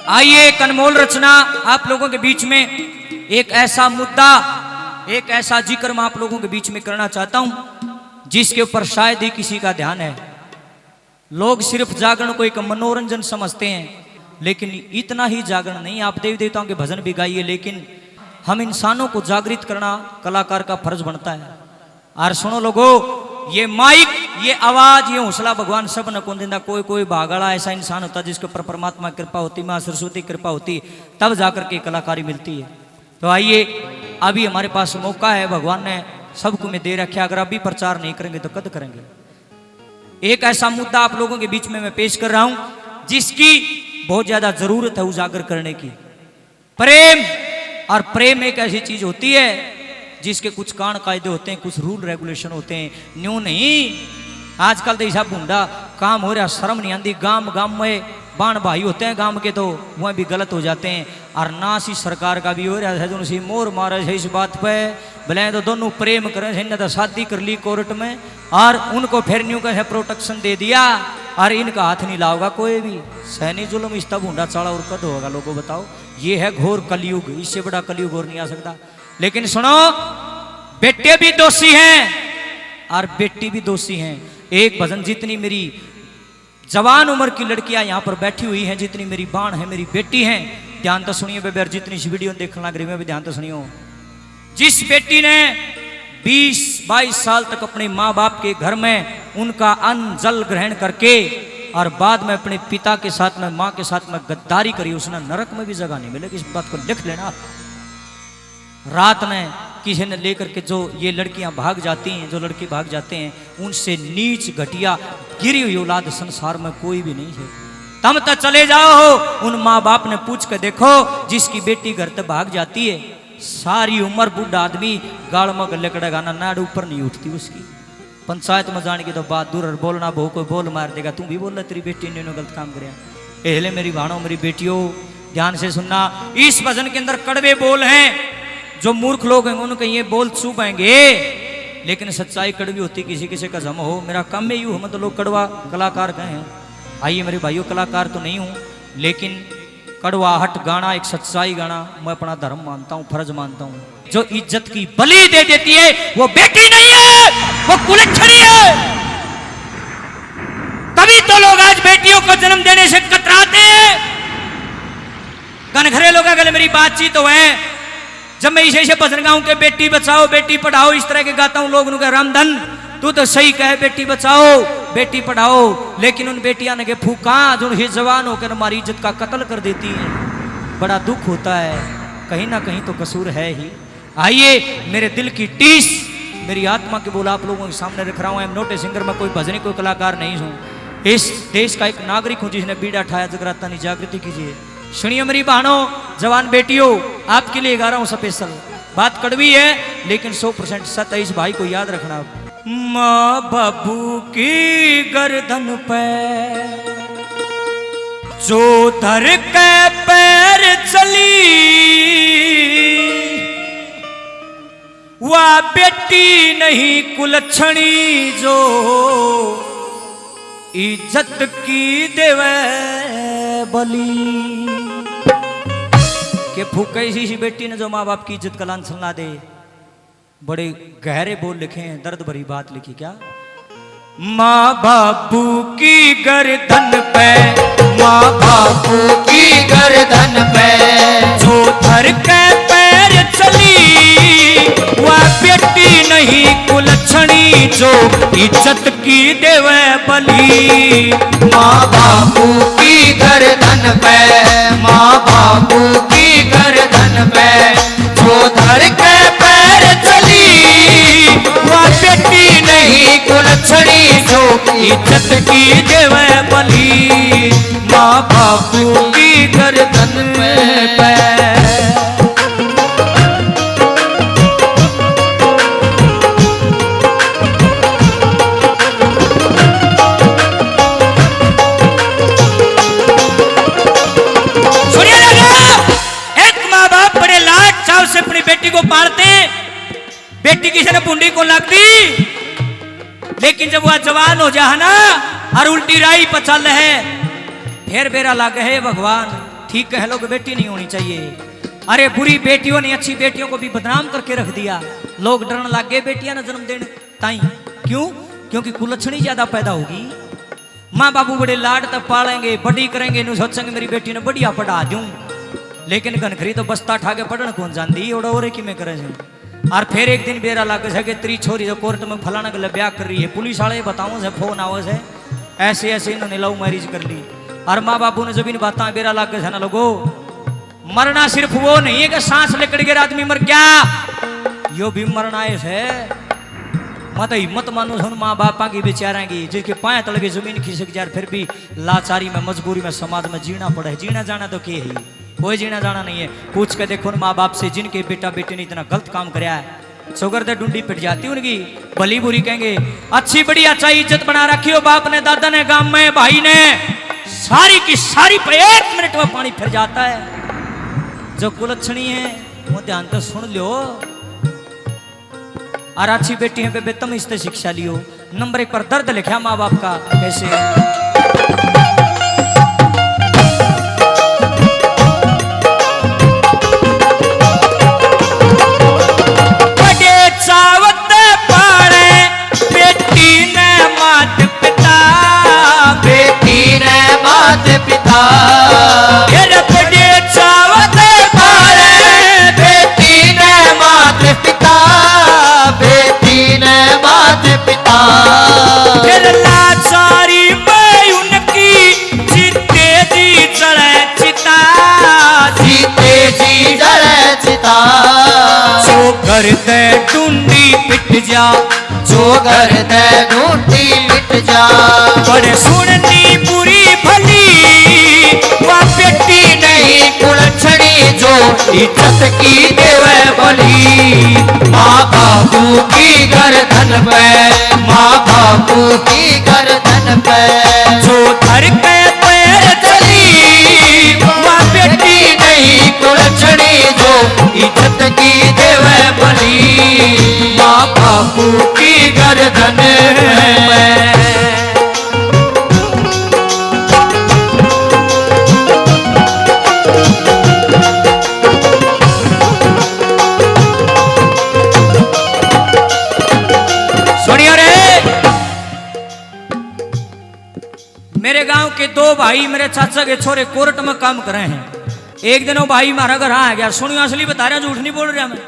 आइए एक अनमोल रचना आप लोगों के बीच में, एक ऐसा मुद्दा, एक ऐसा जिक्र मैं आप लोगों के बीच में करना चाहता हूं जिसके ऊपर शायद ही किसी का ध्यान है। लोग सिर्फ जागरण को एक मनोरंजन समझते हैं, लेकिन इतना ही जागरण नहीं। आप देवी देवताओं के भजन भी गाइए, लेकिन हम इंसानों को जागृत करना कलाकार का फर्ज बनता है। और सुनो लोगों, ये माइक, ये आवाज, ये हौसला भगवान सब न कौन देता। कोई कोई भागड़ा ऐसा इंसान होता जिसके ऊपर परमात्मा कृपा होती, माँ सरस्वती कृपा होती, तब जाकर के कलाकारी मिलती है। तो आइए, अभी हमारे पास मौका है, भगवान ने सबको में दे रखा। अगर अभी प्रचार नहीं करेंगे तो कद करेंगे। एक ऐसा मुद्दा आप लोगों के बीच में मैं पेश कर रहा हूं जिसकी बहुत ज्यादा जरूरत है उजागर करने की। प्रेम। और प्रेम एक ऐसी चीज होती है जिसके कुछ कान कायदे होते हैं, कुछ रूल रेगुलेशन होते हैं। न्यू नहीं, आजकल तो ऐसा भूंडा काम हो रहा, शर्म नहीं आती। गांव गांव में बाण भाई होते हैं गांव के, तो वह भी गलत हो जाते हैं। और ना सी सरकार का भी हो रहा है, जो सी मोर मारे है इस बात पे भले तो दोनों प्रेम करें, तो शादी कर ली कोर्ट में और उनको फिर न्यू कहे प्रोटेक्शन दे दिया और इनका हाथ नहीं लाओगा कोई भी। सैनी जुल्म इस तब भूंडा चाड़ा और कद होगा लोगों बताओ। ये है घोर कलयुग, इससे बड़ा कलयुग और नहीं आ सकता। लेकिन सुनो, बेटे भी दोषी हैं और बेटी भी दोषी हैं। एक भजन, जितनी मेरी जवान उम्र की लड़कियां यहां पर बैठी हुई हैं, जितनी मेरी बाण है, मेरी बेटी हैं, ध्यान तो सुनिए बेबर। जितनी इस वीडियो देखने लग रही है भी ध्यान तो सुनियो। जिस बेटी ने 20-22 साल तक अपने माँ बाप के घर में उनका अन्न जल ग्रहण करके और बाद में अपने पिता के साथ में, माँ के साथ में गद्दारी करी, उसने नरक में भी जगह नहीं मिलेगी। इस बात को लिख लेना। रात में किसी ने लेकर के, जो ये लड़कियां भाग जाती हैं, जो लड़के भाग जाते हैं, उनसे नीच घटिया गिरी हुई औलाद संसार में कोई भी नहीं है। तम तक चले जाओ, उन माँ बाप ने पूछ के देखो, जिसकी बेटी घर तक भाग जाती है, सारी उम्र बूढ़ा आदमी गाड़ में गले कड़ेगा, नाड़ ऊपर नहीं उठती उसकी। पंचायत में जाने की तो बात दूर, बोलना बहु कोई बोल मार देगा, तू भी बोल तेरी बेटी ने गलत काम करे। एहले मेरी भाणों, मेरी बेटियों, ध्यान से सुनना। इस भजन के अंदर कड़वे बोल हैं, जो मूर्ख लोग हैं उनके ये बोल चुभेंगे, लेकिन सच्चाई कड़वी होती। किसी किसी का जम हो, मेरा काम में यूं हम तो लोग कड़वा कलाकार गए हैं। आइए मेरे भाइयों, कलाकार तो नहीं हूं, लेकिन कड़वाहट गाना, एक सच्चाई गाना मैं अपना धर्म मानता हूं, फर्ज मानता हूं। जो इज्जत की बलि दे देती है वो बेटी नहीं है, वो कुलच्छनी है। तभी तो लोग आज बेटियों को जन्म देने से कतराते हैं। घनघरे लोग अगर मेरी बातचीत तो है, जब मैं इसे भजन गाऊं के बेटी बचाओ बेटी पढ़ाओ इस तरह के गाता हूं, लोग उनका रामधन तू तो सही कहे, बेटी बचाओ बेटी पढ़ाओ, लेकिन उन बेटियां ने के फूका जो ही जवान होकर हमारी इज्जत का कत्ल कर देती है। बड़ा दुख होता है, कहीं ना कहीं तो कसूर है ही। आइए, मेरे दिल की टीस, मेरी आत्मा के बोल आप लोगों के सामने रख रहा हूं। I am not a singer, मैं कोई भजनी, कोई कलाकार नहीं हूं। इस देश का एक नागरिक हूं जिसने बीड़ा ठाया। जगराता नहीं, जागृति कीजिए। सुनिए मेरी बहनों, जवान बेटियों, आपके लिए गा रहा हूं स्पेशल। बात कड़वी है लेकिन 100% सत्य है, इस भाई को याद रखना। माँ बाबू की गर्दन पे जो धर के पैर चली, वह बेटी नहीं कुलच्छनी जो इज्जत की देवे बली। के फूक सी बेटी ने जो माँ बाप की इज्जत का लांछन ला दे। बड़े गहरे बोल लिखे हैं, दर्द भरी बात लिखी। क्या? माँ बापू की गर्दन पे, माँ बापू की गर्दन पे जो धर के पैर चली, वह बेटी नहीं कुलच्छनी जो इज्जत की देवे बली। माँ बापू की गर्दन पे, माँ बापू की गर्दन पे जो धर के पैर चली, वह बेटी नहीं कुलच्छनी जो इज्जत की देवे बली। माँ बापू की गर्दन पे। से अपनी बेटी को पालते, बेटी किसी ने पुंडी को लगती, लेकिन जब वह जवान हो जाए ना और उल्टी राई पर चल है, फिर बेरा लगे है भगवान ठीक कह लो कि बेटी नहीं होनी चाहिए। अरे बुरी बेटियों ने अच्छी बेटियों को भी बदनाम करके रख दिया। लोग डरने लग गए बेटियां ना जन्म देने ताई। क्यों? क्योंकि कुलक्षणी ज्यादा पैदा होगी। माँ बाबू बड़े लाड तक पालेंगे, बड़ी करेंगे, नु सोचेंगे मेरी बेटी ने बढ़िया पढ़ा दूं। लेकिन घनखरी तो बस्ता ठाके पढ़न कौन जानती और औरे की में करे से। और फिर एक दिन बेरा लग सके तेरी छोरी जो कोर्ट में फलाना गल ब्याह कर रही है, पुलिस वाले बताओ से फोन आओ से ऐसे ऐसे इन्होंने लव मैरिज कर ली। और माँ बापू ने जब इन बातें बेरा लग गए ना लोगो, मरना सिर्फ वो नहीं है कि सांस निकल गया आदमी मर गया, यो भी मरना है। मत हिम्मत मानो सुन माँ बापा की बेचारा की जिसके पाए तलगे जमीन खिसक जाए फिर भी लाचारी में मजबूरी में समाज में जीना पड़े। जीना जाना तो क्या है? कोई जीना जाना नहीं है। पूछ के देखो माँ बाप से जिनके बेटा बेटे ने इतना गलत काम कराया है, शुगर दे ढूंढी पिट जाती उनकी, भली बुरी कहेंगे। अच्छी बड़ी अच्छा इज्जत बना रखी हो बाप ने, दादा ने, गांव में भाई ने, सारी की सारी पे 1 मिनट में पानी फिर जाता है। जो कुलक्षणी है वो ध्यान तो सुन लो। और अच्छी बेटी है बेबे तुम इससे शिक्षा लियो। नंबर 1 पर दर्द लिखा माँ बाप का कैसे। बड़े चावत पाड़े बेटी ने मात पिता, बेटी ने मात पिता। बड़े चावत पाड़े बेटी ने मात पिता, बेटी ने मात पिता। लाचारी में उनकी जीते जी जड़े चिता, जीते जी जड़े चिता। जो घर दे ढूंढी पिट जा, जो घर दे ढूंढी मिट जा। बड़े सुननी बुरी भली वह बेटी नहीं कुलक्षणी जो इज्जत की देवे भली। माँ बापू की गर्दन पे, माँ बापू की गर्दन पे जो धर के पैर चली। माँ बेटी नहीं कुलक्षणी जो इज्जत की देवे भली। माँ बापू की गर्दन पे। सुनियो रे, मेरे गांव के 2 भाई मेरे चाचा के छोरे कोर्ट में काम कर रहे हैं। एक दिन वो भाई हमारा घर आ गया। सुनियो असली बता रहा, झूठ नहीं बोल रहा मैं।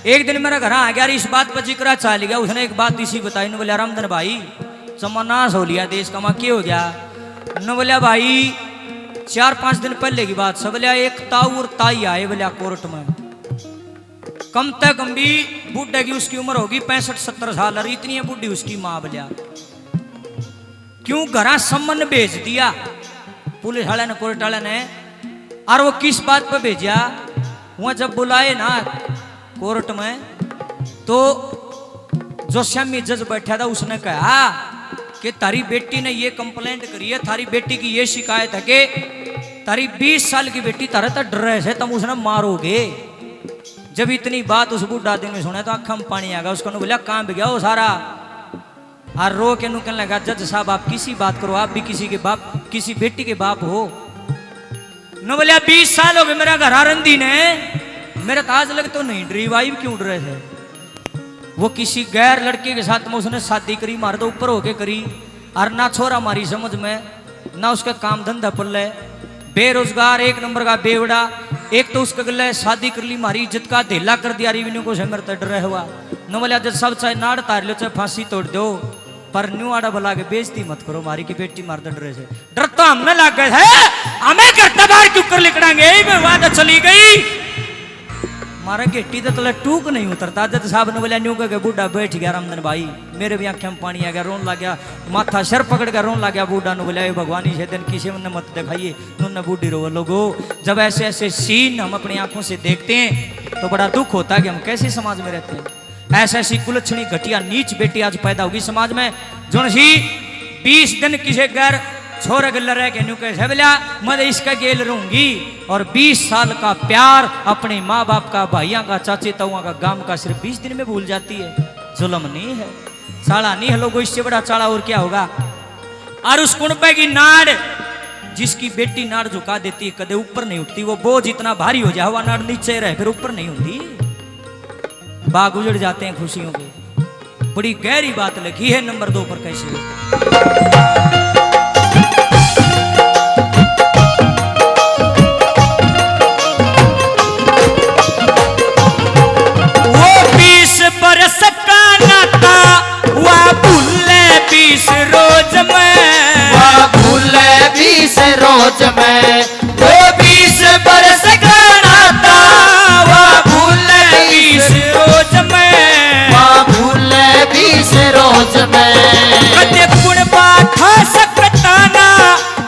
एक दिन मेरा घर आ गया, इस बात पर जिक्र चल गया। उसने एक बात इसी बताई, न बोलिया रामधन भाई समानाश हो लिया देश का, माँ क्या हो गया? न बोलिया भाई 4-5 दिन पहले की बात। सब बोलिया एक ताऊ और ताई आए बोलिया कोर्ट में। कम से कम भी बूढ़े की उसकी उम्र होगी 65-70 साल, और इतनी है बूढ़ी उसकी माँ। बोलिया क्यों घरा सम्मन भेज दिया पुलिस वाले ने, कोर्ट वाले ने। और वो किस बात पे भेजा? वह जब बुलाए ना कोर्ट में तो जो श्यामी जज बैठा था उसने कहा कि तारी बेटी ने ये कंप्लेंट करी है, थारी बेटी की ये शिकायत है कि तारी 20 साल की बेटी तारे तो डर रहे थे, तुम उसने मारोगे। जब इतनी बात उस बूढ़ा आदमी ने सुना तो आंखों में पानी आ गया। उसको बोला कहाँ भी गया वो सारा? और रो के कहने लगा जज साहब आप किसी बात करो, आप भी किसी के बाप, किसी बेटी के बाप हो। न बोलिया 20 साल हो गए मेरा घर आरंदी ने, मेरा ताज लग तो नहीं डरी, वाइफ क्यों डर रहे थे? वो किसी गैर लड़के के साथ में उसने शादी करी, मार तो ऊपर होके करी। और ना छोरा मारी समझ में, ना उसका काम धंधा पल्ले, बेरोजगार 1 नंबर का बेवड़ा। एक तो उसके गले शादी कर ली, मारी इज्जत का ढेला कर दिया। रिवेन्यू को से मेरे डर हुआ। न बोलिया जज सब चाहे नाड़ तार लो चाहे फांसी तोड़ दो, पर न्यू आड़ा बुला के बेइज्जती मत करो, मारी की बेटी मार डर से। डर तो हमने लग गए है, हमें करता बाहर क्यों कर लिखड़ांगे, बात चली गई। मारा गेटी तो तले टूक नहीं उतरता। जज साहब ने बोलिया न्यू के बूढ़ा बैठ गया रामधन भाई, मेरे भी आंखें में पानी आ गया, रोन लग गया, माथा सर पकड़ कर रोन लग गया। बूढ़ा ने बोलिया भगवान से दिन किसी ने मत दिखाइए, उन्होंने बूढ़ी रो लोगो। जब ऐसे ऐसे सीन हम अपनी आंखों से देखते हैं तो बड़ा दुख होता है कि हम कैसे समाज में रहते हैं। ऐसी ऐसी कुलक्षणी घटिया नीच बेटी आज पैदा होगी समाज में। जो सी 20 दिन किसी गैर छोरा गल रह के न्यू कह बोलिया मैं इसका गेल रहूंगी। और 20 साल का प्यार अपने माँ बाप का, भाइयों का, चाचे ताऊआ का, गांव का सिर्फ 20 दिन में भूल जाती है। जुल्म नहीं है, साड़ा नहीं है लोगों, इससे बड़ा चाड़ा और क्या होगा। और उस कुंडे की नाड़ जिसकी बेटी नाड़ झुका देती है कदे ऊपर नहीं उठती, वो बोझ इतना भारी हो जाए, हवा नाड़ नीचे रहे फिर ऊपर नहीं होती। बाग उजड़ जाते हैं खुशियों के। बड़ी गहरी बात लिखी है नंबर 2 पर कैसे। वो 20 बरस का नाता वह भूले 20 रोज में, वह भूले 20 रोज में। वो 20 बरस का नाता वह भूले 20 रोज में, वह भूले 20 रोज में। कदे गुण बाथा सकताना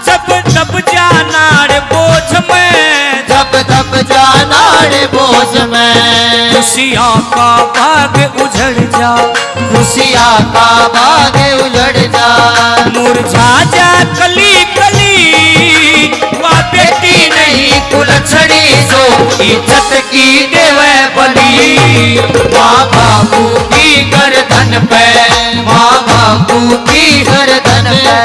जब दब जाना रे बोझ में, जब दब जाना रे बोझ में। खुशियाँ का बाग उजड़ जा, खुशियाँ का बाग उजड़ जा। मुरझा जा कली कली, वह बेटी नहीं कुलछड़ी जो इज्जत की देवे बली। माँ बापू की गर्दन पे, माँ बापू की गर्दन पे।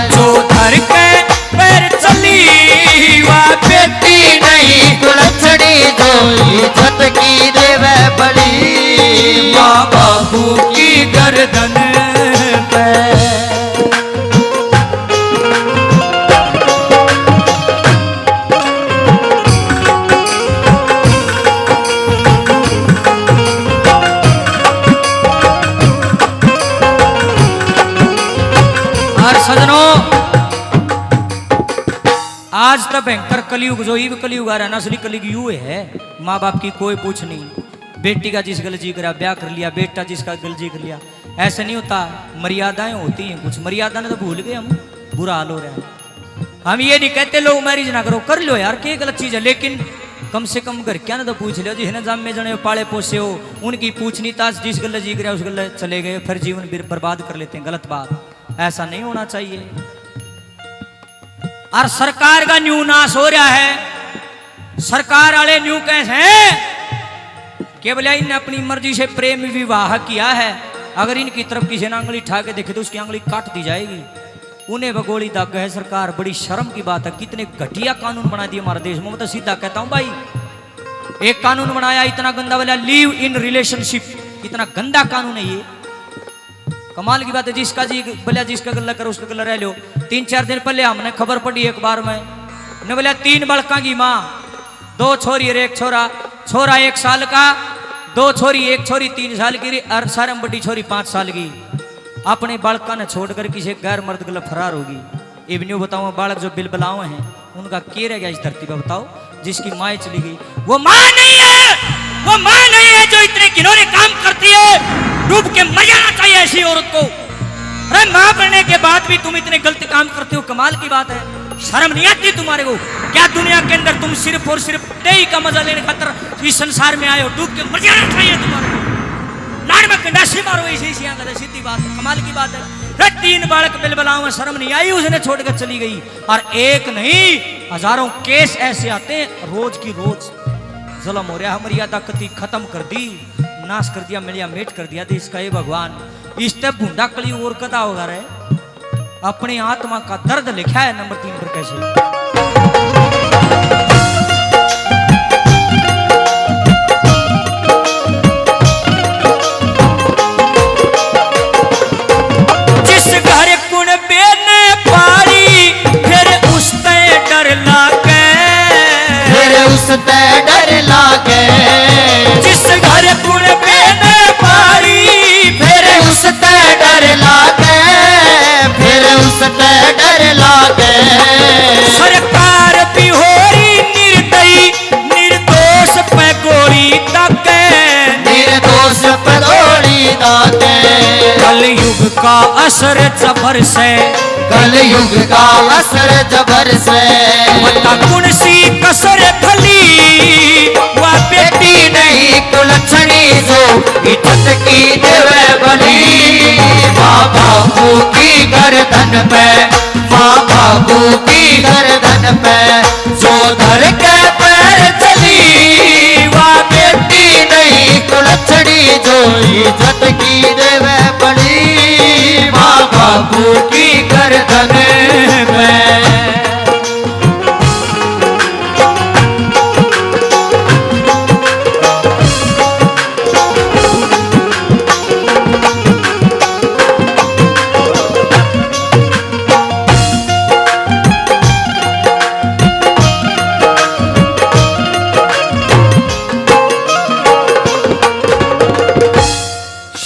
जो धर के पैर चली, वह बेटी नहीं कुलछड़ी जो इज्जत की देवे बली। माँ बापू की गर्दन पे। और सजनों, आज तक भयंकर कलयुग जो ये कलयुग आ रहा है ना, असली कलयुग यू है। माँ बाप की कोई पूछ नहीं, बेटी का जिस गल जी करा ब्याह कर लिया, बेटा जिसका गल जी कर लिया। ऐसे नहीं होता, मर्यादाएं होती हैं कुछ। मर्यादा ने तो भूल गए हम, बुरा हाल हो रहा है। हम ये नहीं कहते लोग मैरिज ना करो, कर लो यार, क्या गलत चीज है, लेकिन कम से कम घर क्या ना तो पूछ लो। जी है ना, जाम में जने पाले पोसे हो, उनकी पूछनी ताश जिस गल जी करा उस गल चले गए, फिर जीवन बर्बाद कर लेते हैं। गलत बात, ऐसा नहीं होना चाहिए। और सरकार का न्यू नाश हो रहा है। सरकार वाले न्यू कैसे हैं, केवल इनने अपनी मर्जी से प्रेम विवाह किया है। अगर इनकी तरफ किसी ने आंगली उठा के देखे तो उसकी आंगली काट दी जाएगी। उन्हें भगोड़ी दाग है सरकार। बड़ी शर्म की बात है, कितने घटिया कानून बना दिए हमारे देश में। मैं तो सीधा कहता हूं भाई, एक कानून बनाया इतना गंदा वाला, लिव इन रिलेशनशिप, इतना गंदा कानून है ये। कमाल की बात है, जिसका जी बोलिया जिसका गल्ला करो उसका गल्ला रह लो। 3-4 दिन पहले हमने खबर पड़ी अखबार में, ने बोलिया 3 बड़का की माँ, 2 छोरी और 1 छोरा। छोरा 1 साल का, 2 छोरी, 1 छोरी 3 साल की और सारम बड़ी छोरी 5 साल की। अपने बालका ने छोड़कर किसी गैर मर्द गल फरार होगी। इवन्यू बताओ, बालक जो बिलबलाओ हैं उनका क्या रह गया इस धरती पर बताओ, जिसकी माँ चली गई। वो माँ नहीं है, वो माँ नहीं है जो इतने घिनौने काम करती है। डूब के मर जाना चाहिए ऐसी औरत को। अरे माँ बनने के बाद भी तुम इतने गलत काम करते हो, कमाल की बात है। शर्म नहीं आती तुम्हारे को? क्या दुनिया के अंदर तुम सिर्फ और सिर्फ तेई का मजा लेने खातर इस संसार में आए हो? डूब के मर जाना चाहिए तुम्हारे को। नाड़ में कंडासी मारो ऐसी सीधी बात है, कमाल की बात है। 3 बालक बिलबलाओं में शर्म नहीं आई, उसने छोड़कर चली गई। और एक नहीं, हजारों केस ऐसे आते हैं रोज की रोज। जुल्म हो रहा है, मर्यादा कति खत्म कर दी, नाश कर दिया, मिलिया मेट कर दिया देश का। ये भगवान, इस तब भूडा कली और कदा होगा रे। अपनी आत्मा का दर्द लिखा है नंबर 3 पर कैसे। जिस घर कुण बेने पारी, फिर उसते डर लागे, फिर उसते डर लागे। जिस घर कुण बेने पारी, फिर उसते डर लागे, फिर उसते डर लागे। सरकार भी होरी निर्दयी, निर्दोष पे गोली दागे, निर्दोष पे गोली दागे। कलयुग का असर जबर से, कलयुग का असर जबर से। बता कौन सी कसर खली, वह बेटी नहीं कुलछड़ी जो इज्जत की देवे बली। माँ बापू की गर्दन पे, माँ बापू की गर्दन पे जो धर के पैर चली। वह बेटी नहीं कुलछड़ी जो इज्जत की देवे बली। माँ बापू की गर्दन पे।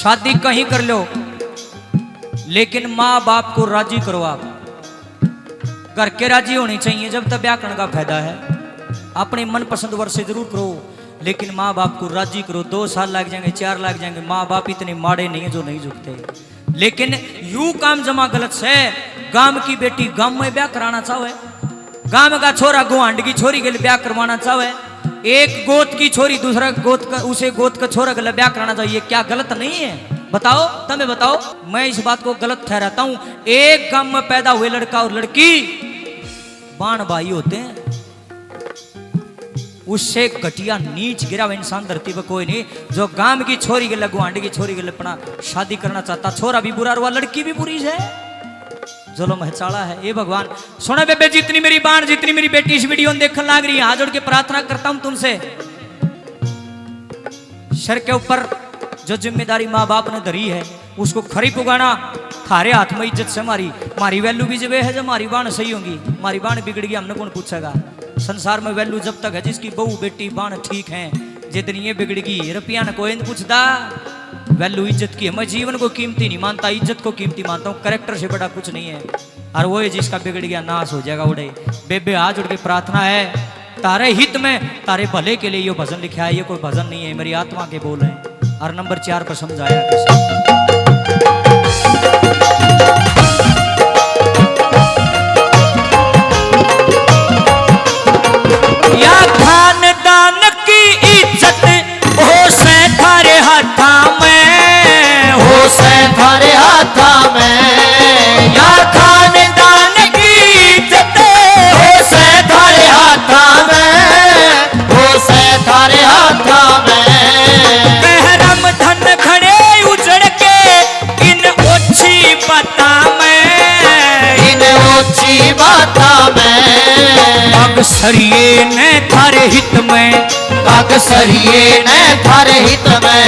शादी कहीं कर लो, लेकिन माँ बाप को राजी करो। आप घर के राजी होनी चाहिए, जब तक ब्याह करने का फायदा है। अपने मनपसंद वर्ष से जरूर करो, लेकिन माँ बाप को राजी करो। 2 साल लग जाएंगे, 4 लग जाएंगे, माँ बाप इतने माड़े नहीं है जो नहीं झुकते। लेकिन यू काम जमा गलत से। गांव की बेटी गांव में ब्याह कराना चाहे, गांव का छोरा गुआंड की छोरी के लिए ब्याह करवाना चाहे, एक गोत की छोरी दूसरा गोत का उसे गोत का छोरा के लिए ब्याह कराना चाहिए, क्या गलत नहीं है? बताओ, तुम्हें बताओ। मैं इस बात को गलत ठहराता हूं। एक गांव में पैदा हुए लड़का और लड़की बाण भाई होते हैं, उससे घटिया नीच गिरा हुआ इंसान धरती पर कोई नहीं। जो गांव की छोरी के लिए गुआंडी की छोरी के लिए अपना शादी करना चाहता, छोरा भी बुरा हुआ, लड़की भी बुरी है, जुल्म है, चाला है। ये भगवान सुना बेबे, जितनी मेरी बाण, जितनी मेरी बेटी इस वीडियो में देखने लग रही है, हाथ जोड़ के प्रार्थना करता हूं तुमसे, सर के ऊपर जो जिम्मेदारी माँ बाप ने धरी है उसको खरी पुगाना। थारे हाथ में इज्जत से मारी वैल्यू भी जब है जब हमारी बाण सही होगी। हमारी बाण बिगड़ गई, हमने कौन पूछेगा? संसार में वैल्यू जब तक है जिसकी बहू बेटी बाण ठीक है, जितनी ये बिगड़गी रुपया न कोई पूछता। वैल्यू इज्जत की है। मैं जीवन को कीमती नहीं मानता, इज्जत को कीमती मानता हूँ। कैरेक्टर से बड़ा कुछ नहीं है। और वो है जिसका बिगड़ गया नाश हो जाएगा उड़े। बेबे हाथ जोड़ के प्रार्थना है, तारे हित में तारे भले के लिए ये भजन लिखा है। ये कोई भजन नहीं है, मेरी आत्मा के बोल है। और नंबर 4 पर समझाया कैसे। या खानदान की इज्जत हो से थारे हाथा में, हो से थारे हाथा में। या खानदान की इज्जत हो से थारे हाथा में, हो से थारे हाथा में। बहरम धन खड़े उजड़ के इन ओछी बाता में, इन ओछी बाता में। कागसरिये ने थारे हित में, कागसरिये ने थारे हित में।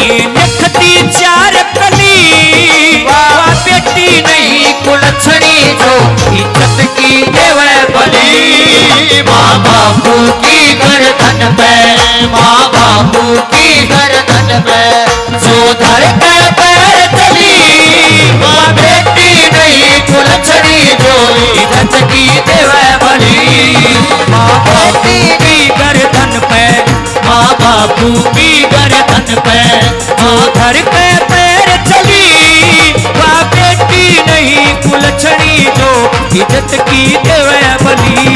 ये लिखती 4 कली वाह बेटी नहीं कुलछड़ी जो इज्जत की देवे बली। माँ बापू की गर्दन पे, माँ बापू की गर्दन पे जो धर के पैर चली। माँ बेटी नहीं कुलछड़ी जो इज्जत की देवे बली। माँ बापू की गर्दन पे, माँ बापू की गर्दन पे जो धर के पैर चली। वाह बेटी नहीं कुलछड़ी जो इज्जत की देवे बली।